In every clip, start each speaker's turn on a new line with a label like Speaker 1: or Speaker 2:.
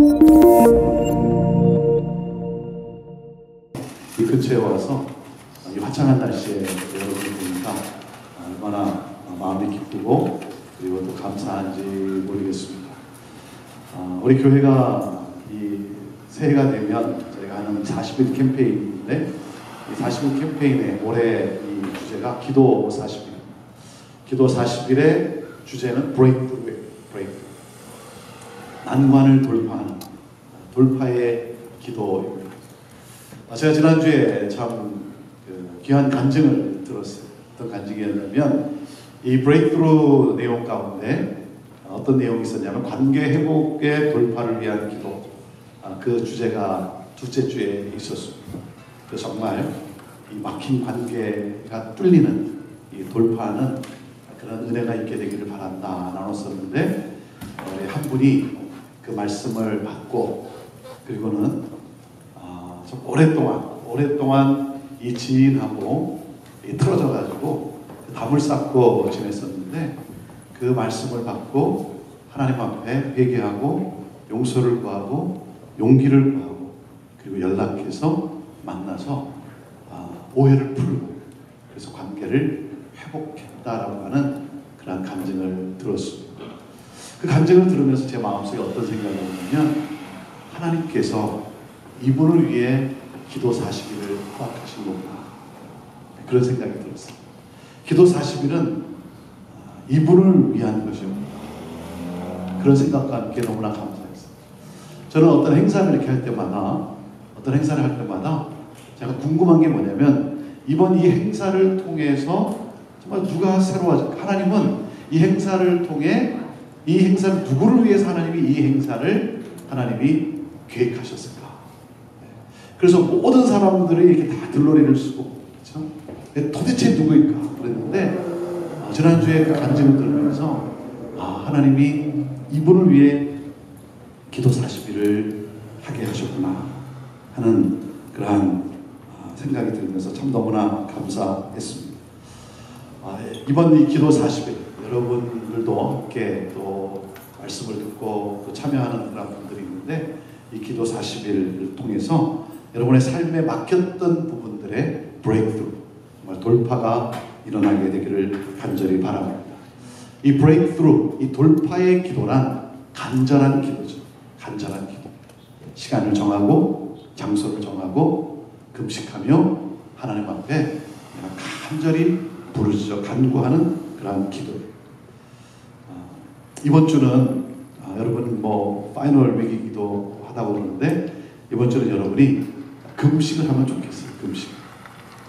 Speaker 1: 이 근처에 와서 이 화창한 날씨에 여러분을 보니까 얼마나 마음이 기쁘고 그리고 또 감사한지 모르겠습니다. 우리 교회가 이 새해가 되면 저희가 하는 40일 캠페인인데 이 40일 캠페인의 올해 이 주제가 기도 40일. 기도 40일의 주제는 브레이크예요. 브레이크. 난관을 돌파하는 돌파의 기도입니다. 제가 지난주에 참 귀한 간증을 들었어요. 어떤 간증이었냐면 이 브레이크থ루 내용 가운데 어떤 내용이 있었냐면 관계 회복의 돌파를 위한 기도, 그 주제가 둘째 주에 있었습니다. 그래서 정말 이 막힌 관계가 뚫리는 이 돌파하는 그런 은혜가 있게 되기를 바란다 나눴었는데 한 분이 그 말씀을 받고 그리고는 좀 오랫동안 이 지인하고 틀어져 가지고 담을 쌓고 지냈었는데 그 말씀을 받고 하나님 앞에 회개하고 용서를 구하고 용기를 구하고 그리고 연락해서 만나서 오해를 풀고 그래서 관계를 회복했다라고 하는 그런 간증을 들었습니다. 그 간증을 들으면서 제 마음속에 어떤 생각이 오냐면 하나님께서 이분을 위해 기도 40일을 허락하신 거구나 그런 생각이 들었어요. 기도 40일은 이분을 위한 것이었구나 그런 생각과 함께 너무나 감사했어요. 저는 어떤 행사를 이렇게 할 때마다 제가 궁금한 게 뭐냐면 이번 이 행사를 통해서 정말 누가 새로워질까? 하나님은 이 행사를 통해 이 행사를 누구를 위해서 하나님이 이 행사를 하나님이 계획하셨을까? 그래서 모든 사람들이 이렇게 다 들러리를 쓰고 그렇죠? 도대체 누구일까? 그랬는데 지난주에 그 간증을 들으면서 하나님이 이분을 위해 기도 40일을 하게 하셨구나 하는 그러한 생각이 들면서 참 너무나 감사했습니다. 이번 이 기도 40일 여러분들도 함께 또 말씀을 듣고 또 참여하는 그런 분들이 있는데 이 기도 40일을 통해서 여러분의 삶에 막혔던 부분들의 브레이크থ루, 정말 돌파가 일어나게 되기를 간절히 바랍니다. 이 브레이크থ루, 이 돌파의 기도란 간절한 기도죠. 간절한 기도. 시간을 정하고 장소를 정하고 금식하며 하나님 앞에 내가 간절히 부르짖어 간구하는 그런 기도예요. 이번 주는 여러분 파이널 위기기도 하다고 그러는데 이번 주는 여러분이 금식을 하면 좋겠어요. 금식.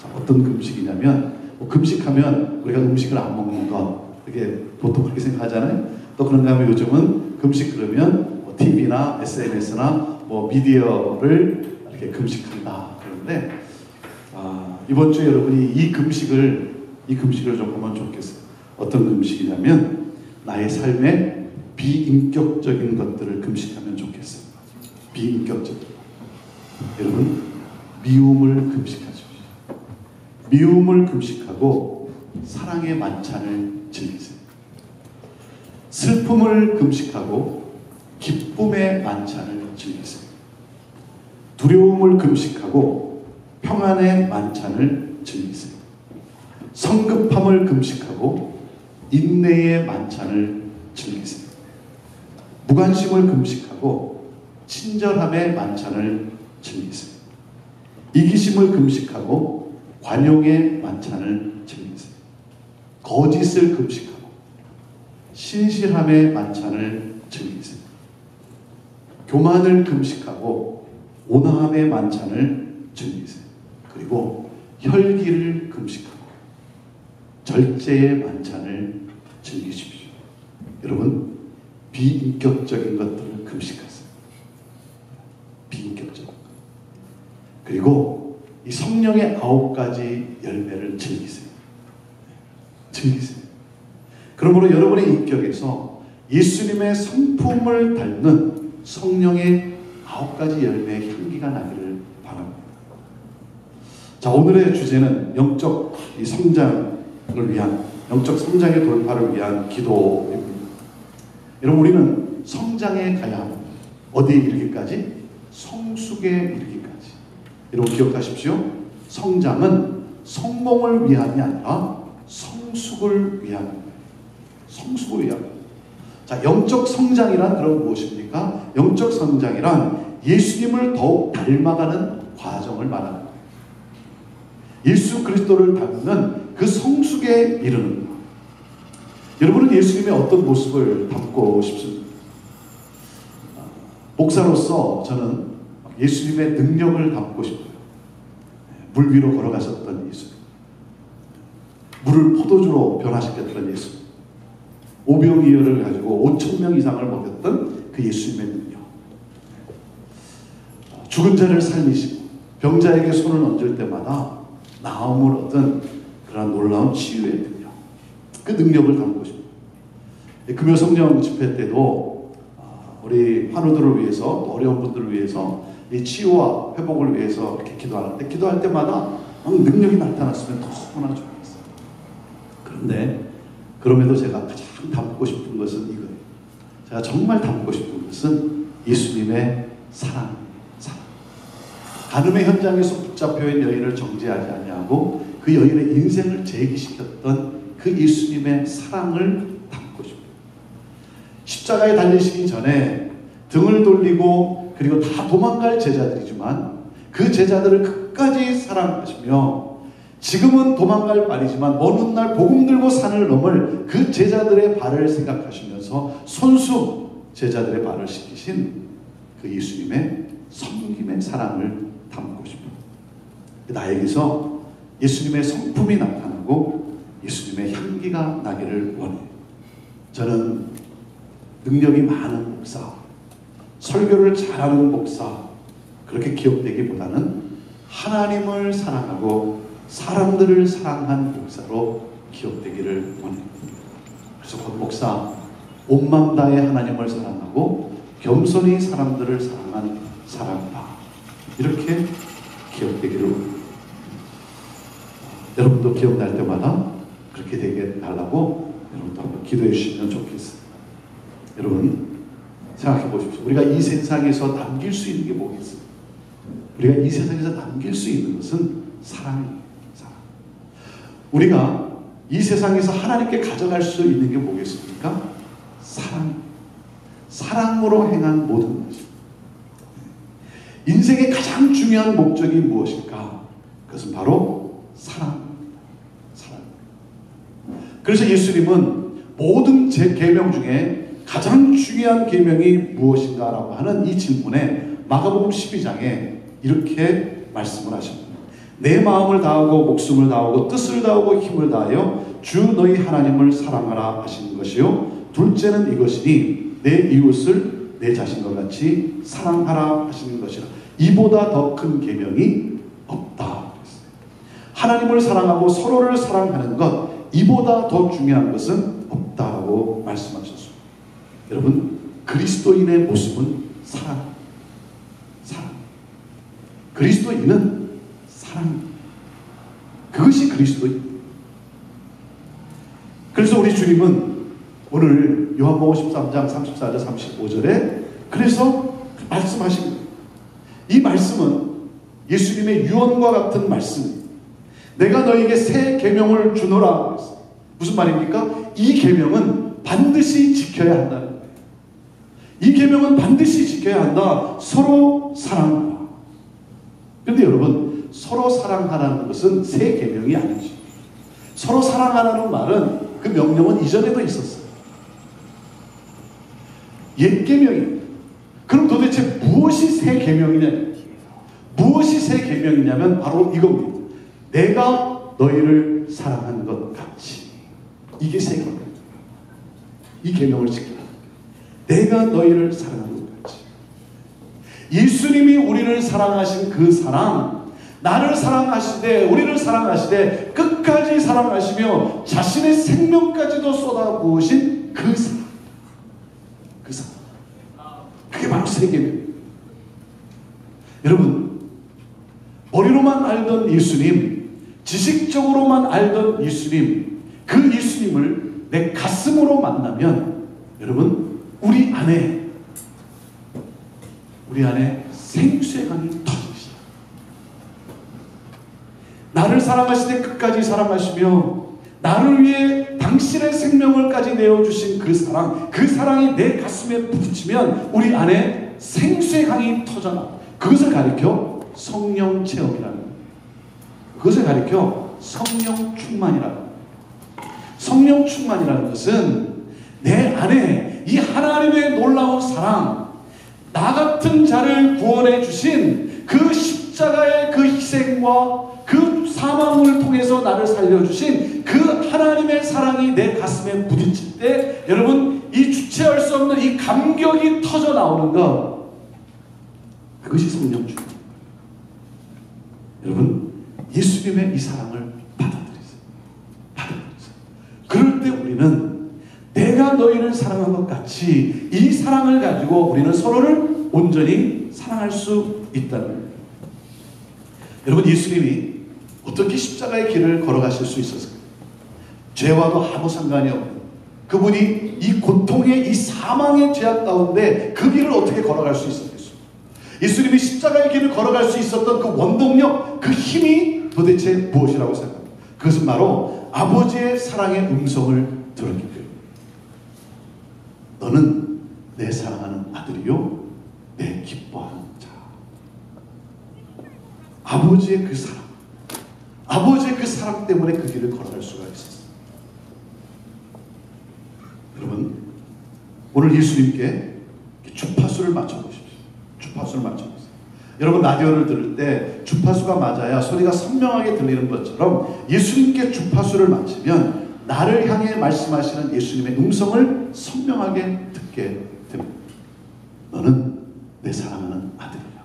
Speaker 1: 자, 어떤 금식이냐면 금식하면 우리가 음식을 안 먹는 것 그게 보통 그렇게 생각하잖아요. 또 그런가 하면 요즘은 금식 그러면 TV나 SNS나 미디어를 이렇게 금식한다 그러는데 이번 주에 여러분이 이 금식을 좀 하면 좋겠어요. 어떤 금식이냐면 나의 삶에 비인격적인 것들을 금식하면 좋겠어요. 비인격적인 여러분 미움을 금식하십시오. 미움을 금식하고 사랑의 만찬을 즐기세요. 슬픔을 금식하고 기쁨의 만찬을 즐기세요. 두려움을 금식하고 평안의 만찬을 즐기세요. 성급함을 금식하고 인내의 만찬을 즐기세요. 무관심을 금식하고 친절함의 만찬을 즐기세요. 이기심을 금식하고 관용의 만찬을 즐기세요. 거짓을 금식하고 신실함의 만찬을 즐기세요. 교만을 금식하고 온화함의 만찬을 즐기세요. 그리고 혈기를 금식하고 절제의 만찬을 즐기십시오. 여러분 비인격적인 것들을 금식하세요. 비인격적인 것. 그리고 이 성령의 9가지 열매를 즐기세요. 즐기세요. 그러므로 여러분의 인격에서 예수님의 성품을 닮는 성령의 9가지 열매의 향기가 나기를 바랍니다. 자, 오늘의 주제는 영적 성장을 위한, 영적 성장의 돌파를 위한 기도입니다. 여러분, 우리는 성장에 가야 합니다. 어디에 이르기까지? 성숙에 이르기까지. 여러분 기억하십시오. 성장은 성공을 위함이 아니라 성숙을 위함. 성숙을 위함. 자, 영적 성장이란 그럼 무엇입니까? 영적 성장이란 예수님을 더욱 닮아가는 과정을 말하는 거예요. 예수 그리스도를 닮는 그 성숙에 이르는 것. 여러분은 예수님의 어떤 모습을 담고 싶습니까? 목사로서 저는 예수님의 능력을 담고 싶어요. 물 위로 걸어가셨던 예수님. 물을 포도주로 변화시켰던 예수님. 오병이어를 가지고 5,000명 이상을 먹였던 그 예수님의 능력. 죽은 자를 살리시고 병자에게 손을 얹을 때마다 나음을 얻은 그런 놀라운 치유의 능력. 그 능력을 담고 싶어요. 금요성령 집회 때도 우리 환우들을 위해서, 어려운 분들을 위해서 이 치유와 회복을 위해서 이렇게 기도하는데, 기도할 때마다 능력이 나타났으면 너무나 좋겠어요. 그런데 그럼에도 제가 가장 담고 싶은 것은 이거예요. 제가 정말 담고 싶은 것은 예수님의 사랑. 간음의 현장에서 붙잡혀 있는 여인을 정죄하지 아니하고 그 여인의 인생을 재기시켰던 그 예수님의 사랑을 담고 싶어요. 십자가에 달리시기 전에 등을 돌리고 그리고 다 도망갈 제자들이지만 그 제자들을 끝까지 사랑하시며 지금은 도망갈 발이지만 먼 훗날 복음 들고 산을 넘을 그 제자들의 발을 생각하시면서 손수 제자들의 발을 씻기신 그 예수님의 섬김의 사랑을 담고 싶어요. 나에게서 예수님의 성품이 나타나고 예수님의 향기가 나기를 원해요. 저는 능력이 많은 목사, 설교를 잘하는 목사, 그렇게 기억되기보다는 하나님을 사랑하고 사람들을 사랑한 목사로 기억되기를 원해요. 그래서 권 목사, 온 마음 다해 하나님을 사랑하고 겸손히 사람들을 사랑한 사람이다. 이렇게 기억되기를 원해요. 여러분도 기억날 때마다 그렇게 되게 달라고 여러분도 한번 기도해 주시면 좋겠습니다. 여러분 생각해 보십시오. 우리가 이 세상에서 남길 수 있는 게 뭐겠어요? 우리가 이 세상에서 남길 수 있는 것은 사랑이에요. 사랑. 우리가 이 세상에서 하나님께 가져갈 수 있는 게 뭐겠습니까? 사랑. 사랑으로 행한 모든 것입니다. 인생의 가장 중요한 목적이 무엇일까? 그것은 바로 사랑. 사랑. 그래서 예수님은 모든 제 계명 중에 가장 중요한 계명이 무엇인가라고 하는 이 질문에 마가복음 12장에 이렇게 말씀을 하십니다. 내 마음을 다하고 목숨을 다하고 뜻을 다하고 힘을 다하여 주 너희 하나님을 사랑하라 하시는 것이요. 둘째는 이것이니 내 이웃을 내 자신과 같이 사랑하라 하시는 것이라. 이보다 더 큰 계명이 없다. 하나님을 사랑하고 서로를 사랑하는 것, 이보다 더 중요한 것은 없다라고 말씀하셨습니다. 여러분, 그리스도인의 모습은 사랑. 사랑. 그리스도인은 사랑. 그것이 그리스도인. 그래서 우리 주님은 오늘 요한복음 13장 34절 35절에 그래서 말씀하십니다. 이 말씀은 예수님의 유언과 같은 말씀입니다. 내가 너에게 새 계명을 주노라. 무슨 말입니까? 이 계명은 반드시 지켜야 한다는 거예요. 이 계명은 반드시 지켜야 한다. 서로 사랑하라. 그런데 여러분, 서로 사랑하라는 것은 새 계명이 아니죠. 서로 사랑하라는 말은 그 명령은 이전에도 있었어요. 옛 계명입니다. 그럼 도대체 무엇이 새 계명이냐? 무엇이 새 계명이냐면 바로 이겁니다. 내가 너희를 사랑한 것 같이. 이게 새 계명. 이 계명을 지켜라. 내가 너희를 사랑한 것 같이. 예수님이 우리를 사랑하신 그 사랑, 나를 사랑하시되 우리를 사랑하시되 끝까지 사랑하시며 자신의 생명까지도 쏟아부으신 그 사랑. 그 사랑. 그게 바로 새 계명. 여러분, 머리로만 알던 예수님, 지식적으로만 알던 예수님, 그 예수님을 내 가슴으로 만나면 여러분, 우리 안에 우리 안에 생수의 강이 터지기 시작. 나를 사랑하시되 끝까지 사랑하시며 나를 위해 당신의 생명을까지 내어주신 그 사랑, 그 사랑이 내 가슴에 부딪히면 우리 안에 생수의 강이 터져나. 그것을 가리켜 성령 체험이라는 거예요. 그것을 가리켜 성령 충만이라는 거예요. 성령 충만이라는 것은 내 안에 이 하나님의 놀라운 사랑, 나 같은 자를 구원해 주신 그 십자가의 그 희생과 그 사망을 통해서 나를 살려주신 그 하나님의 사랑이 내 가슴에 부딪힐 때 여러분 이 주체할 수 없는 이 감격이 터져 나오는 것, 그것이 성령 충만. 여러분 예수님의 이 사랑을 받아들이세요. 받아들이세요. 그럴 때 우리는 내가 너희를 사랑한 것 같이 이 사랑을 가지고 우리는 서로를 온전히 사랑할 수 있다는 거예요. 여러분 예수님이 어떻게 십자가의 길을 걸어가실 수 있었을까요? 죄와도 아무 상관이 없는 그분이 이 고통의 이 사망의 죄악 가운데 그 길을 어떻게 걸어갈 수 있었겠어요? 예수님이 십자가의 길을 걸어갈 수 있었던 그 원동력, 그 힘이 도대체 무엇이라고 생각합니다? 그것은 바로 아버지의 사랑의 음성을 들었기 때문입니다. 너는 내 사랑하는 아들이요 내 기뻐하는 자. 아버지의 그 사랑, 아버지의 그 사랑 때문에 그 길을 걸어갈 수가 있었어요. 여러분 오늘 예수님께 주파수를 맞춰보십시오. 주파수를 맞춰보세요. 여러분 라디오를 들을 때 주파수가 맞아야 소리가 선명하게 들리는 것처럼 예수님께 주파수를 맞추면 나를 향해 말씀하시는 예수님의 음성을 선명하게 듣게 됩니다. 너는 내 사랑하는 아들이야.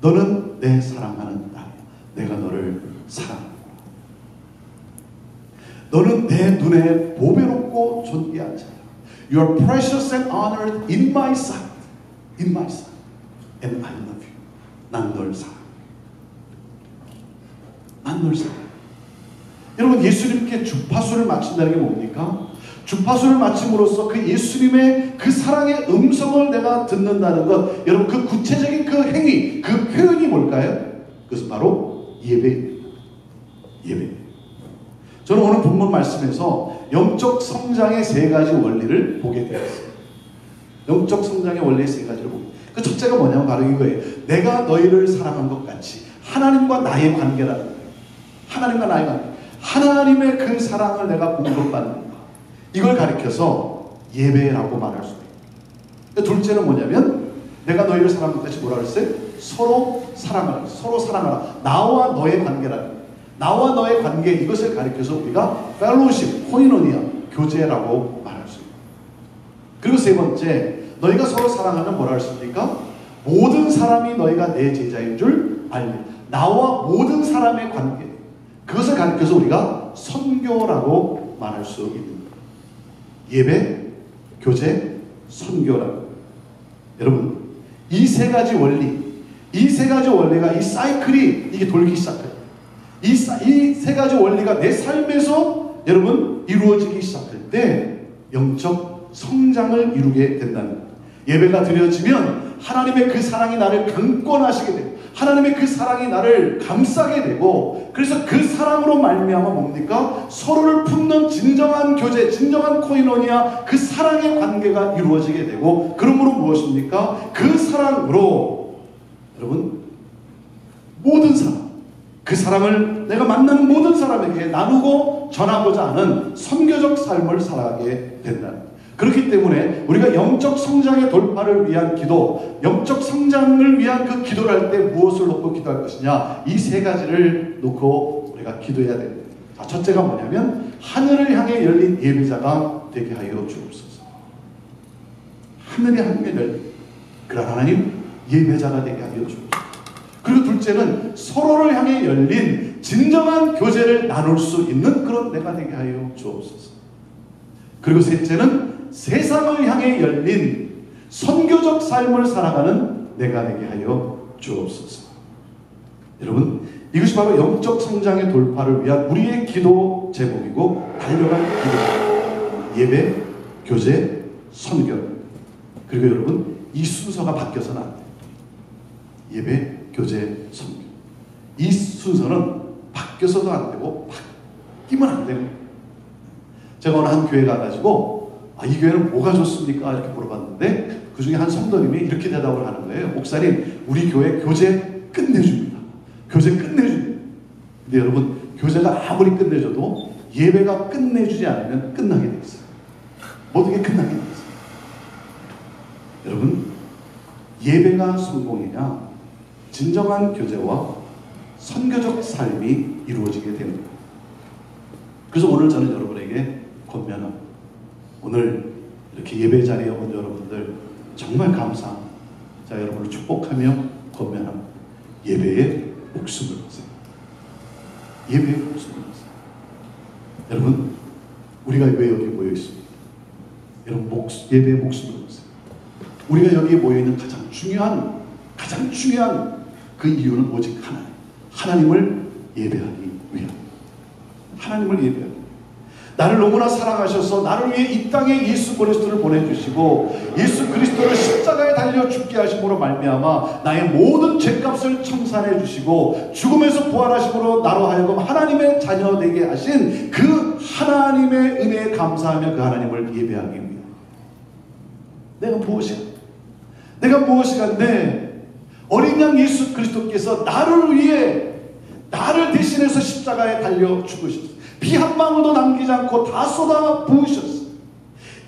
Speaker 1: 너는 내 사랑하는 딸이야. 내가 너를 사랑한다. 너는 내 눈에 보배롭고 존귀한 자야. You are precious and honored in my sight. In my sight. And I love you. 난 널 사랑해. 난 널 사랑해. 여러분 예수님께 주파수를 맞춘다는 게 뭡니까? 주파수를 맞춤으로써 그 예수님의 그 사랑의 음성을 내가 듣는다는 것, 여러분 그 구체적인 그 행위, 그 표현이 뭘까요? 그것은 바로 예배입니다. 예배. 저는 오늘 본문 말씀에서 영적 성장의 세 가지 원리를 보게 되었어요. 영적 성장의 원리의 세 가지를 보게. 그 첫째가 뭐냐면 바로 이거예요. 내가 너희를 사랑한 것 같이 하나님과 나의 관계라는 거예요. 하나님과 나의 관계. 하나님의 그 사랑을 내가 공급받는 것. 이걸 가리켜서 예배라고 말할 수 있어요. 둘째는 뭐냐면 내가 너희를 사랑한 것 같이 뭐라 그랬어요? 서로 사랑하라. 서로 사랑하라. 나와 너의 관계라는 거예요. 나와 너의 관계, 이것을 가리켜서 우리가 펠로십, 코이노니아, 교제라고 말할 수 있습니다. 그리고 세 번째, 너희가 서로 사랑하면 뭐라 했습니까? 모든 사람이 너희가 내 제자인 줄 알리. 나와 모든 사람의 관계, 그것을 가리켜서 우리가 선교라고 말할 수 있는 거예요. 예배, 교제, 선교라고. 여러분 이 세 가지 원리, 이 세 가지 원리가, 이 사이클이 이게 돌기 시작해요. 이 세 가지 원리가 내 삶에서 여러분 이루어지기 시작할 때 영적 성장을 이루게 된다는 거예요. 예배가 드려지면 하나님의 그 사랑이 나를 강권하시게 되고 하나님의 그 사랑이 나를 감싸게 되고, 그래서 그 사랑으로 말미암아 뭡니까? 서로를 품는 진정한 교제, 진정한 코이노니아, 그 사랑의 관계가 이루어지게 되고, 그러므로 무엇입니까? 그 사랑으로 여러분 모든 사람, 그 사랑을 내가 만나는 모든 사람에게 나누고 전하고자 하는 선교적 삶을 살아가게 된다는 거예요. 그렇기 때문에 우리가 영적 성장의 돌파를 위한 기도, 영적 성장을 위한 그 기도를 할 때 무엇을 놓고 기도할 것이냐, 이 세 가지를 놓고 우리가 기도해야 됩니다. 자, 첫째가 뭐냐면 하늘을 향해 열린 예배자가 되게 하여 주옵소서. 하늘이 향해 열린 그런 하나님 예배자가 되게 하여 주옵소서. 그리고 둘째는 서로를 향해 열린 진정한 교제를 나눌 수 있는 그런 내가 되게 하여 주옵소서. 그리고 셋째는 세상을 향해 열린 선교적 삶을 살아가는 내가 되게 하여 주옵소서. 여러분 이것이 바로 영적 성장의 돌파를 위한 우리의 기도 제목이고 달려갈 기도, 예배, 교제, 선교. 그리고 여러분 이 순서가 바뀌어서는 안 돼요. 예배, 교제, 선교. 이 순서는 바뀌어서도 안 되고 바뀌면 안 되는 거예요. 제가 어느 한 교회 가가지고 이 교회는 뭐가 좋습니까? 이렇게 물어봤는데 그 중에 한 성도님이 이렇게 대답을 하는 거예요. 목사님, 우리 교회 교제 끝내줍니다. 교제 끝내줍니다. 근데 여러분, 교제가 아무리 끝내줘도 예배가 끝내주지 않으면 끝나게 돼 있어요. 모든 게 끝나게 돼 있어요. 여러분, 예배가 성공이냐, 진정한 교제와 선교적 삶이 이루어지게 되는 거예요. 그래서 오늘 저는 여러분에게 권면합니다. 오늘 이렇게 예배 자리에 온 여러분들 정말 감사합니다. 자, 여러분을 축복하며 권면합니다. 예배에 목숨을 거세요. 예배에 목숨을 거세요. 여러분, 우리가 왜 여기 모여 있습니까? 여러분, 예배에 목숨을 거세요. 우리가 여기에 모여 있는 가장 중요한 그 이유는 오직 하나님을 예배하기 위함. 하나님을 예배하기 위함. 나를 너무나 사랑하셔서 나를 위해 이 땅에 예수 그리스도를 보내주시고 예수 그리스도를 십자가에 달려 죽게 하심으로 말미암아 나의 모든 죄값을 청산해 주시고 죽음에서 부활하심으로 나로 하여금 하나님의 자녀 되게 하신 그 하나님의 은혜에 감사하며 그 하나님을 예배하기 위함. 내가 무엇이간데 어린 양 예수 그리스도께서 나를 위해 나를 대신해서 십자가에 달려 죽으셨어요. 피 한 방울도 남기지 않고 다 쏟아 부으셨어요.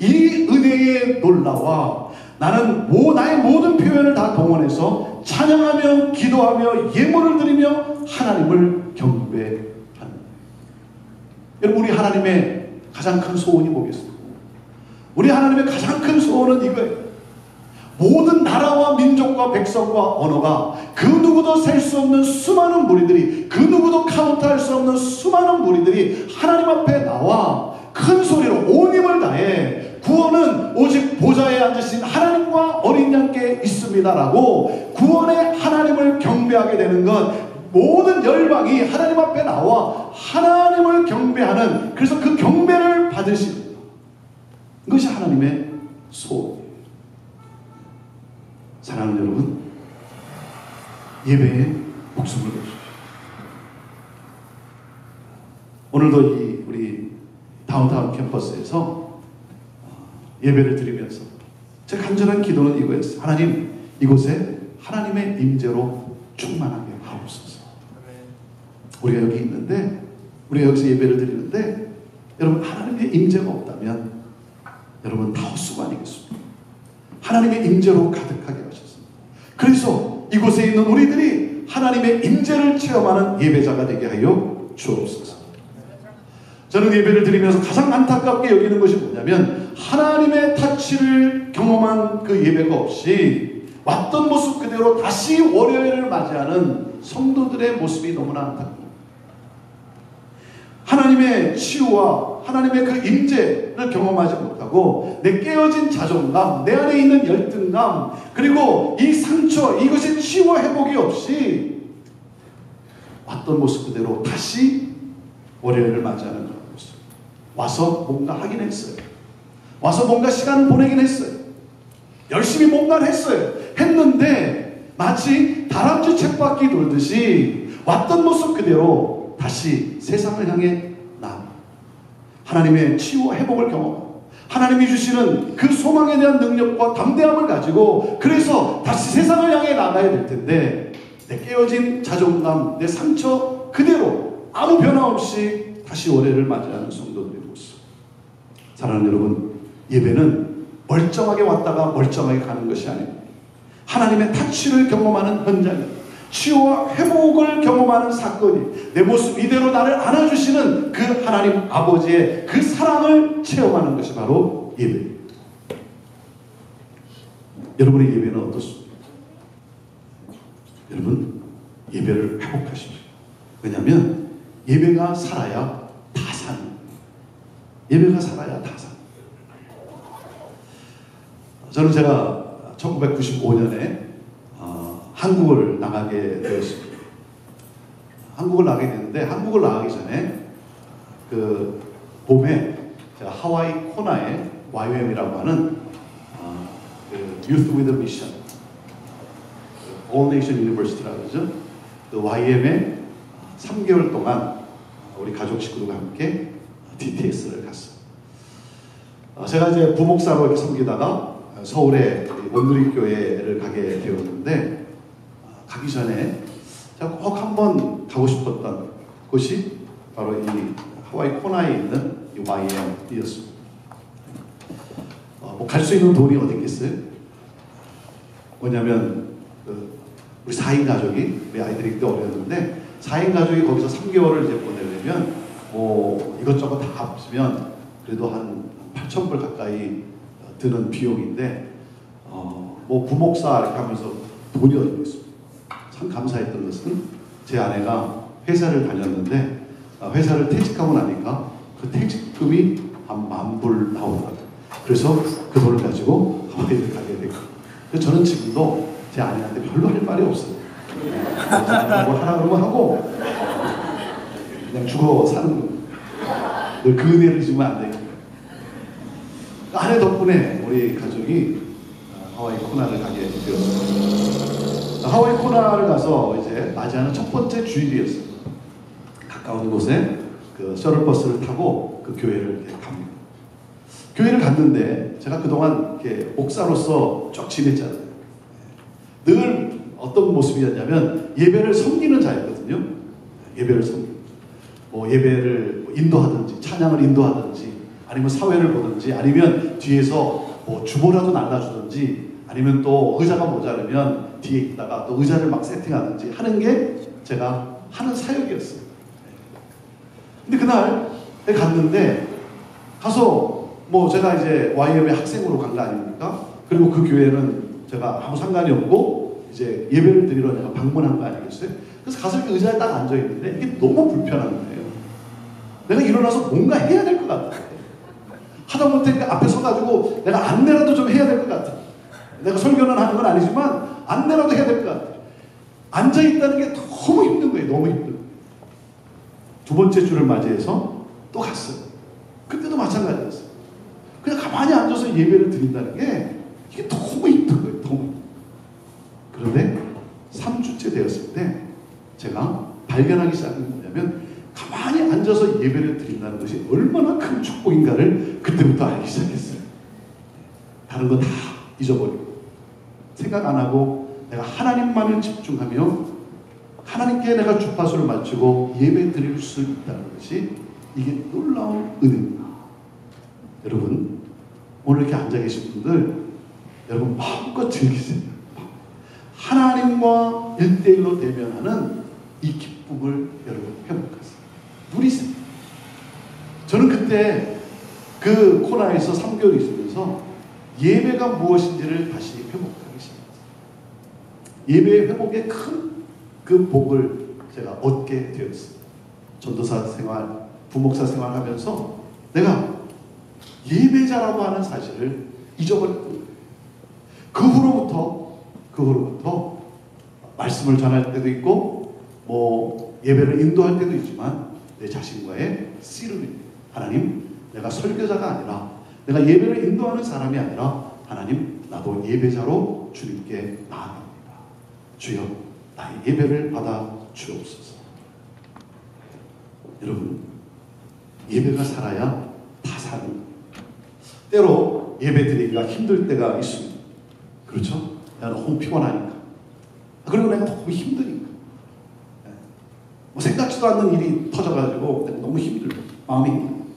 Speaker 1: 이 은혜에 놀라와 나는 나의 모든 표현을 다 동원해서 찬양하며 기도하며 예물을 드리며 하나님을 경배하는 거예요. 여러분, 우리 하나님의 가장 큰 소원이 뭐겠습니까? 우리 하나님의 가장 큰 소원은 이거예요. 모든 나라와 민족과 백성과 언어가 그 누구도 셀 수 없는 수많은 무리들이, 그 누구도 카운트할 수 없는 수많은 무리들이 하나님 앞에 나와 큰 소리로 온 힘을 다해 구원은 오직 보좌에 앉으신 하나님과 어린 양께 있습니다라고 구원의 하나님을 경배하게 되는 것, 모든 열방이 하나님 앞에 나와 하나님을 경배하는, 그래서 그 경배를 받으시는 그것이 하나님의 소원이에요. 사랑하는 여러분, 예배에 목숨을 거십시오. 오늘도 우리 다운타운 캠퍼스에서 예배를 드리면서 제 간절한 기도는 이거였어요. 하나님, 이곳에 하나님의 임재로 충만하게 하옵소서. 우리가 여기 있는데, 우리가 여기서 예배를 드리는데 여러분, 하나님의 임재가 없다면 여러분 다 헛수고 아니겠습니까? 하나님의 임재로 가득하게 하셨습니다. 그래서 이곳에 있는 우리들이 하나님의 임재를 체험하는 예배자가 되게 하여 주옵소서. 저는 예배를 드리면서 가장 안타깝게 여기는 것이 뭐냐면, 하나님의 타치를 경험한 그 예배가 없이 왔던 모습 그대로 다시 월요일을 맞이하는 성도들의 모습이 너무나 안타깝습니다. 하나님의 치유와 하나님의 그 임재를 경험하지 못하고 내 깨어진 자존감, 내 안에 있는 열등감, 그리고 이 상처, 이것의 치유와 회복이 없이 왔던 모습 그대로 다시 월요일을 맞이하는 그런 모습. 와서 뭔가 하긴 했어요. 와서 뭔가 시간을 보내긴 했어요. 열심히 뭔가를 했어요. 했는데 마치 다람쥐 쳇바퀴 돌듯이 왔던 모습 그대로 다시 세상을 향해 하나님의 치유와 회복을 경험하고 하나님이 주시는 그 소망에 대한 능력과 담대함을 가지고 그래서 다시 세상을 향해 나가야 될 텐데, 내 깨어진 자존감, 내 상처 그대로 아무 변화 없이 다시 월요일을 맞이하는 성도들의 모습. 사랑하는 여러분, 예배는 멀쩡하게 왔다가 멀쩡하게 가는 것이 아닙니다. 하나님의 타치를 경험하는 현장입니다. 치유와 회복을 경험하는 사건이, 내 모습 이대로 나를 안아주시는 그 하나님 아버지의 그 사랑을 체험하는 것이 바로 예배입니다. 여러분의 예배는 어떻습니까? 여러분, 예배를 회복하십시오. 왜냐하면 예배가 살아야 다 사는, 예배가 살아야 다 사는. 저는 제가 1995년에 한국을 나가게 되었습니다. 한국을 나가게 됐는데, 한국을 나가기 전에 그 봄에 제가 하와이 코나에 YWAM이라고 하는 그 Youth with a Mission, All Nation University라고 그러죠. 그 YM에 3개월 동안 우리 가족 식구들과 함께 DTS를 갔어요. 제가 이제 부목사로 이렇게 섬기다가 서울에 온누리교회를 가게 되었는데, 가기 전에 제가 꼭 한번 가고 싶었던 곳이 바로 이 하와이 코나에 있는 이 YM이었습니다. 뭐 갈 수 있는 돈이 어디 있겠어요? 뭐냐면 우리 4인 가족이, 우리 아이들이 그때 어렸는데 4인 가족이 거기서 3개월을 이제 보내려면 뭐 이것저것 다 합치면 그래도 한 8,000불 가까이 드는 비용인데, 뭐 부목사 이렇게 하면서 돈이 어디 있습니다. 참 감사했던 것은 제 아내가 회사를 다녔는데 회사를 퇴직하고 나니까 그 퇴직금이 한 10,000불 나오더라고요. 그래서 그 돈을 가지고 하와이를 가게 됐고, 그래서 저는 지금도 제 아내한테 별로 할 말이 없어요. 뭐 하라 그러면 하고 그냥 죽어 사는 거. 늘 그 은혜를 주면 안 되니까. 아내 덕분에 우리 가족이 하와이 코나를 가게 되었습니다. 하와이 코나를 가서 이제 맞이하는 첫 번째 주일이었어요. 가까운 곳에 그 셔틀버스를 타고 그 교회를 이렇게 갑니다. 교회를 갔는데 제가 그동안 이렇게 목사로서 쭉 지냈잖아요. 늘 어떤 모습이었냐면 예배를 섬기는 자였거든요. 예배를 섬기는. 뭐 예배를 인도하든지 찬양을 인도하든지 아니면 사회를 보든지 아니면 뒤에서 뭐 주보라도 날라주든지 아니면 또 의자가 모자르면 뒤에 있다가 또 의자를 막 세팅하든지 하는 게 제가 하는 사역이었어요. 근데 그날 갔는데 가서 뭐 제가 이제 YM의 학생으로 간 거 아닙니까? 그리고 그 교회는 제가 아무 상관이 없고 이제 예배를 드리러 내가 방문한 거 아니겠어요? 그래서 가서 이렇게 의자에 딱 앉아 있는데 이게 너무 불편한 거예요. 내가 일어나서 뭔가 해야 될 것 같아. 하다못해 앞에 서가지고 내가 안내라도 좀 해야 될 것 같아. 내가 설교는 하는 건 아니지만 안내라도 해야 될 것 같아. 앉아 있다는 게 너무 힘든 거예요. 너무 힘든 거예요. 두 번째 주를 맞이해서 또 갔어요. 그때도 마찬가지였어요. 그냥 가만히 앉아서 예배를 드린다는 게 이게 너무 힘든 거예요. 너무. 그런데 3주째 되었을 때 제가 발견하기 시작한 게 뭐냐면 가만히 앉아서 예배를 드린다는 것이 얼마나 큰 축복인가를 그때부터 알기 시작했어요. 다른 거 다 잊어버리고 생각 안 하고 내가 하나님만을 집중하며 하나님께 내가 주파수를 맞추고 예배 드릴 수 있다는 것이 이게 놀라운 은혜입니다. 여러분 오늘 이렇게 앉아 계신 분들 여러분 마음껏 즐기세요. 하나님과 1대1로 대면하는 이 기쁨을 여러분 회복하세요. 누리세요. 저는 그때 그 코나에서 3개월 있으면서 예배가 무엇인지를 다시 회복하기 시작했어요. 예배의 회복에 큰 그 복을 제가 얻게 되었어요. 전도사 생활, 부목사 생활하면서 내가 예배자라고 하는 사실을 잊어버렸던 거예요. 그 후로부터 말씀을 전할 때도 있고 뭐 예배를 인도할 때도 있지만 내 자신과의 씨름입니다. 하나님, 내가 설교자가 아니라 내가 예배를 인도하는 사람이 아니라 하나님, 나도 예배자로 주님께 나아갑니다. 주여, 나의 예배를 받아 주옵소서. 여러분, 예배가 살아야 다 사는 거예요. 때로 예배 드리기가 힘들 때가 있습니다. 그렇죠? 내가 너무 피곤하니까. 그리고 내가 너무 힘드니까. 뭐 생각지도 않는 일이 터져가지고 내가 너무 힘들고 마음이 힘들고.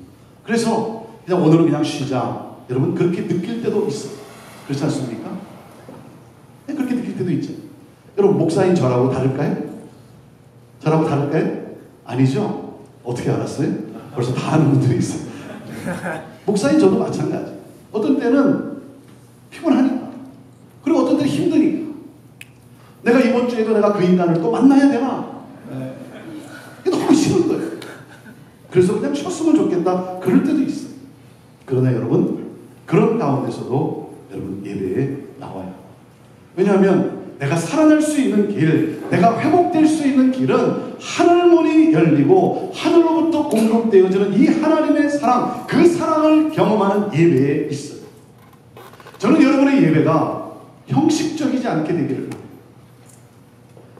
Speaker 1: 그래서 그냥 오늘은 그냥 쉬자. 여러분 그렇게 느낄 때도 있어요. 그렇지 않습니까? 네, 그렇게 느낄 때도 있죠. 여러분 목사인 저라고 다를까요? 저라고 다를까요? 아니죠? 어떻게 알았어요? 벌써 다 아는 분들이 있어요. 목사인 저도 마찬가지. 어떤 때는 피곤하니까. 그리고 어떤 때는 힘드니까. 내가 이번 주에도 내가 그 인간을 또 만나야 되나? 이게 너무 싫은 거예요. 그래서 그냥 쉬었으면 좋겠다. 그럴 때도 있어요. 그러나 여러분, 그런 가운데서도 여러분 예배에 나와요. 왜냐하면 내가 살아날 수 있는 길, 내가 회복될 수 있는 길은 하늘문이 열리고 하늘로부터 공급되어지는 이 하나님의 사랑, 그 사랑을 경험하는 예배에 있어요. 저는 여러분의 예배가 형식적이지 않게 되기를 바랍니다.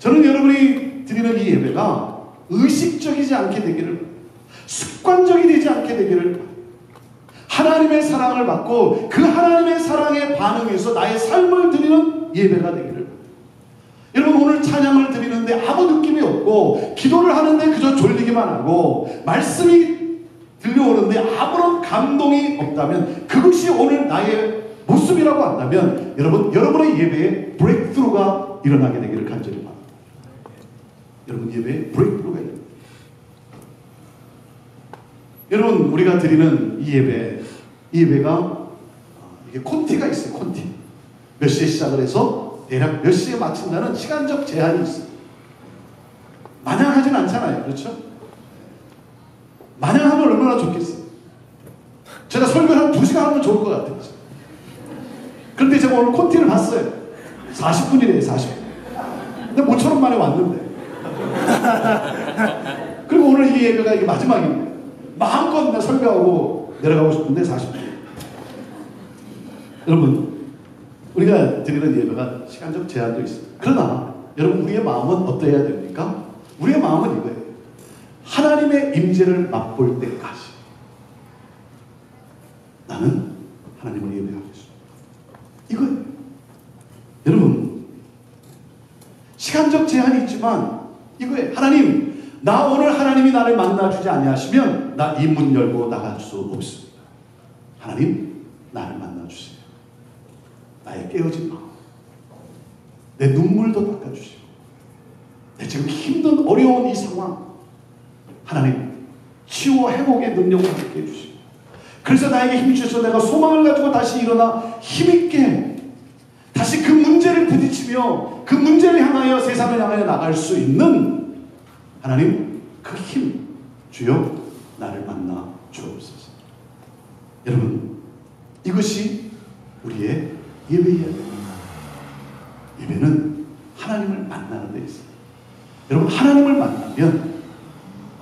Speaker 1: 저는 여러분이 드리는 이 예배가 의식적이지 않게 되기를, 습관적이 되지 않게 되기를, 하나님의 사랑을 받고 그 하나님의 사랑에 반응해서 나의 삶을 드리는 예배가 되기를. 여러분, 오늘 찬양을 드리는데 아무 느낌이 없고 기도를 하는데 그저 졸리기만 하고 말씀이 들려오는데 아무런 감동이 없다면, 그것이 오늘 나의 모습이라고 한다면 여러분, 여러분의 예배에 브레이크스루가 일어나게 되기를 간절히 바랍니다. 여러분, 예배에 브레이크스루가 일어납니다. 여러분, 우리가 드리는 이 예배가 이게 콘티가 있어요. 콘티. 몇 시에 시작을 해서 대략 몇 시에 마친다는 시간적 제한이 있어요. 마냥 하진 않잖아요. 그렇죠? 마냥 하면 얼마나 좋겠어요. 제가 설교를 한 2시간 하면 좋을 것 같아요. 그런데 제가 오늘 콘티를 봤어요. 40분이래요. 40분. 근데 모처럼 만에 왔는데. 그리고 오늘 이 예배가 이게 마지막입니다. 마음껏 나 설교하고 내려가고 싶은데 40분. 여러분, 우리가 드리는 예배가 시간적 제한도 있습니다. 그러나 여러분, 우리의 마음은 어떠해야 됩니까? 우리의 마음은 이거예요. 하나님의 임재를 맛볼 때까지 나는 하나님을 예배하겠습니다. 이거예요. 여러분, 시간적 제한이 있지만 이거예요. 하나님, 나 오늘 하나님이 나를 만나주지 아니하시면 나 이 문 열고 나갈 수 없습니다. 하나님, 나를 만나주세요. 나의 깨어진 마음, 내 눈물도 닦아주시고, 내 지금 힘든 어려운 이 상황 하나님 치유와 회복의 능력을 갖게 해주시고, 그래서 나에게 힘 주셔서 내가 소망을 가지고 다시 일어나 힘있게 다시 그 문제를 부딪히며 그 문제를 향하여 세상을 향하여 나갈 수 있는 하나님, 그 힘 주여 나를 만나 주옵소서. 여러분, 이것이 우리의 예배예요. 예배는 하나님을 만나는 데 있어요. 여러분, 하나님을 만나면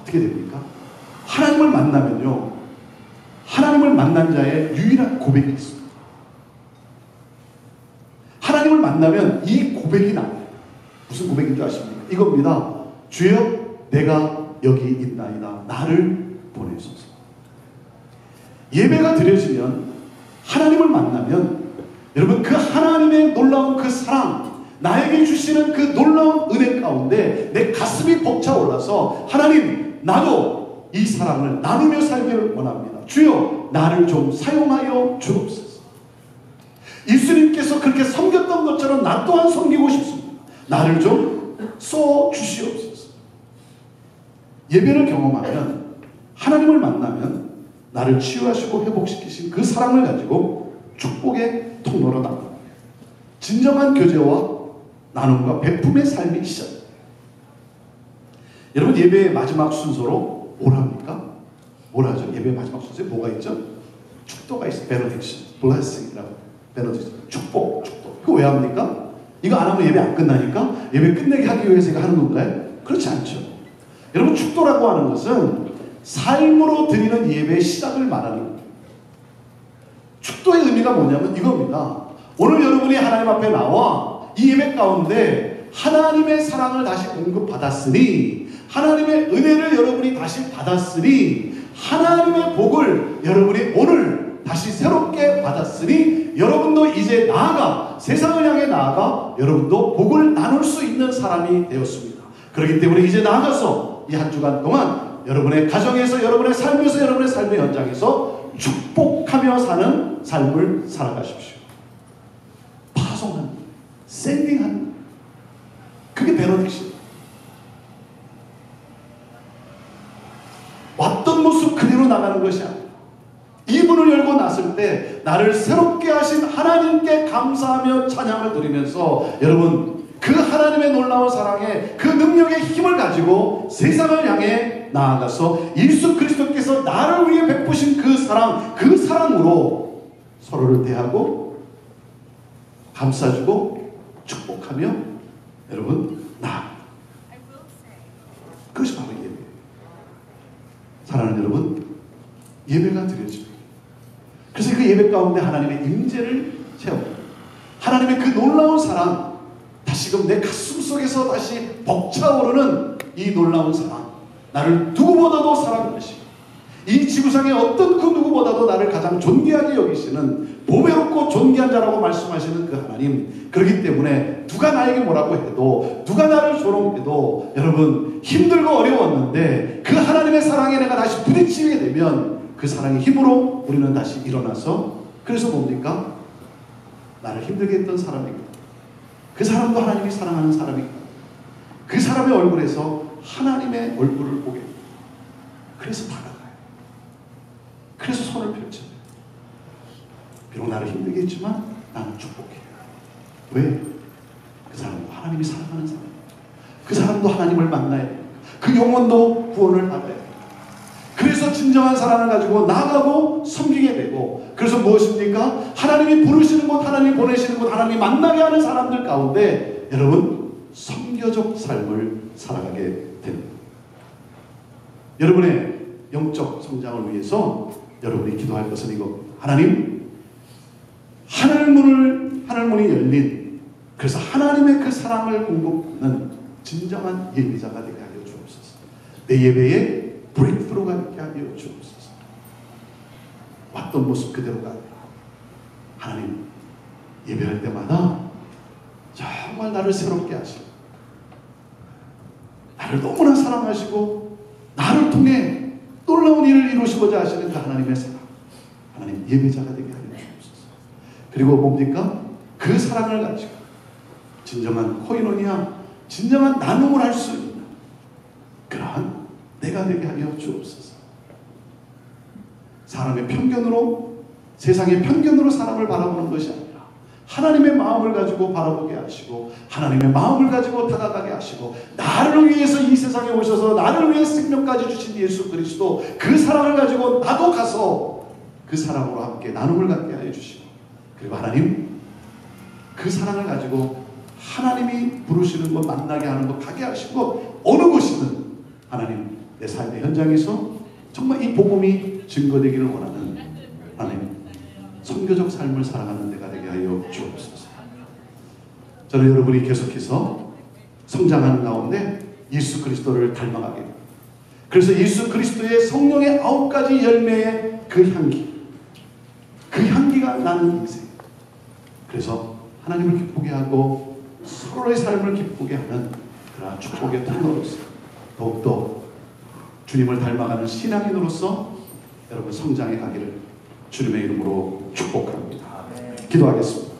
Speaker 1: 어떻게 됩니까? 하나님을 만나면요, 하나님을 만난 자의 유일한 고백이 있습니다. 하나님을 만나면 이 고백이 나와요. 무슨 고백인 줄 아십니까? 이겁니다. 주여, 내가 여기 있나이다. 나를 보내소서. 예배가 드려지면, 하나님을 만나면 여러분, 그 하나님의 놀라운 그 사랑, 나에게 주시는 그 놀라운 은혜 가운데 내 가슴이 벅차올라서 하나님, 나도 이 사랑을 나누며 살기를 원합니다. 주여, 나를 좀 사용하여 주옵소서. 예수님께서 그렇게 섬겼던 것처럼 나 또한 섬기고 싶습니다. 나를 좀 써 주시옵소서. 예배를 경험하면, 하나님을 만나면 나를 치유하시고 회복시키신 그 사랑을 가지고 축복의 통로로 나갑니다. 진정한 교제와 나눔과 베품의 삶이 시작됩니다. 여러분, 예배의 마지막 순서로 뭘 합니까? 뭘 하죠? 예배의 마지막 순서에 뭐가 있죠? 축도가 있어요. 베너딕션, 블레싱이라고. 베너딕션, 축복. 그거 왜 합니까? 이거 안 하면 예배 안 끝나니까 예배 끝내게 하기 위해서 이거 하는 건가요? 그렇지 않죠. 여러분, 축도라고 하는 것은 삶으로 드리는 예배의 시작을 말하는 겁니다. 축도의 의미가 뭐냐면 이겁니다. 오늘 여러분이 하나님 앞에 나와 이 예배 가운데 하나님의 사랑을 다시 공급받았으니, 하나님의 은혜를 여러분이 다시 받았으니, 하나님의 복을 여러분이 오늘 다시 새롭게 받았으니, 여러분도 이제 나아가, 세상을 향해 나아가 여러분도 복을 나눌 수 있는 사람이 되었습니다. 그렇기 때문에 이제 나아가서 이 한 주간 동안 여러분의 가정에서, 여러분의 삶에서, 여러분의 삶의 현장에서 축복하며 사는 삶을 살아가십시오. 파송하는, 샌딩하는, 그게 베너딕션. 왔던 모습 그대로 나가는 것이 아니라, 이 문을 열고 났을 때 나를 새롭게 하신 하나님께 감사하며 찬양을 드리면서 여러분, 그 하나님의 놀라운 사랑에, 그 능력의 힘을 가지고 세상을 향해 나아가서 예수 그리스도께서 나를 위해 베푸신 그 사랑, 그 사랑으로 서로를 대하고 감싸주고 축복하며 여러분 나아갑니다. 그것이 바로 예배예요. 사랑하는 여러분, 예배가 드려집니다. 그래서 그 예배 가운데 하나님의 임재를 체험합니다. 하나님의 그 놀라운 사랑 다시 다시금 내 가슴 속에서 다시 벅차오르는 이 놀라운 사랑, 나를 누구보다도 사랑하시고 이 지구상의 어떤 그 누구보다도 나를 가장 존귀하게 여기시는 보배롭고 존귀한 자라고 말씀하시는 그 하나님, 그렇기 때문에 누가 나에게 뭐라고 해도, 누가 나를 조롱해도, 여러분 힘들고 어려웠는데 그 하나님의 사랑에 내가 다시 부딪히게 되면 그 사랑의 힘으로 우리는 다시 일어나서, 그래서 뭡니까? 나를 힘들게 했던 사람이고 그 사람도 하나님이 사랑하는 사람이고 그 사람의 얼굴에서 하나님의 얼굴을 보게 됩니다. 그래서 다가가요. 그래서 손을 펼쳐요. 비록 나를 힘들게 했지만 나는 축복해요. 왜? 그 사람도 하나님이 사랑하는 사람이에요. 그 사람도 하나님을 만나야 돼요. 그 영혼도 구원을 받아야 돼요. 그래서 진정한 사랑을 가지고 나가고 섬기게 되고, 그래서 무엇입니까? 하나님이 부르시는 곳, 하나님이 보내시는 곳, 하나님이 만나게 하는 사람들 가운데 여러분 선교적 삶을 살아가게 됩니다. 여러분의 영적 성장을 위해서 여러분이 기도할 것은 이거, 하나님, 하늘문이 열린, 그래서 하나님의 그 사랑을 공급하는 진정한 예배자가 되게 하여 주옵소서. 내 예배에 브레이크스루가 있게 하여 주옵소서. 왔던 모습 그대로가 아니라 하나님, 예배할 때마다 정말 나를 새롭게 하시고 나를 너무나 사랑하시고 나를 통해 놀라운 일을 이루시고자 하시는 그 하나님의 사랑, 하나님 예배자가 되게 하여 주옵소서. 그리고 뭡니까? 그 사랑을 가지고 진정한 코이노니아, 진정한 나눔을 할 수 있는 그러한 내가 되게 하여 주옵소서. 사람의 편견으로, 세상의 편견으로 사람을 바라보는 것이 아니라 하나님의 마음을 가지고 바라보게 하시고 하나님의 마음을 가지고 다가가게 하시고, 나를 위해서 이 세상에 오셔서 나를 위해 생명까지 주신 예수 그리스도, 그 사랑을 가지고 나도 가서 그 사랑으로 함께 나눔을 갖게 하여 주시고, 그리고 하나님 그 사랑을 가지고 하나님이 부르시는 것, 만나게 하는 것, 가게 하시고, 어느 곳이든 하나님 내 삶의 현장에서 정말 이 복음이 증거되기를 원하는 하나님 선교적 삶을 살아가는 데가 되게 하여 주옵소서. 저는 여러분이 계속해서 성장하는 가운데 예수 그리스도를 닮아가게 됩니다. 그래서 예수 그리스도의 성령의 9가지 열매의 그 향기, 그 향기가 나는 인생, 그래서 하나님을 기쁘게 하고 서로의 삶을 기쁘게 하는 그러한 축복의 통로로서 더욱더 주님을 닮아가는 신앙인으로서 여러분 성장해 가기를 주님의 이름으로 축복합니다. 기도하겠습니다.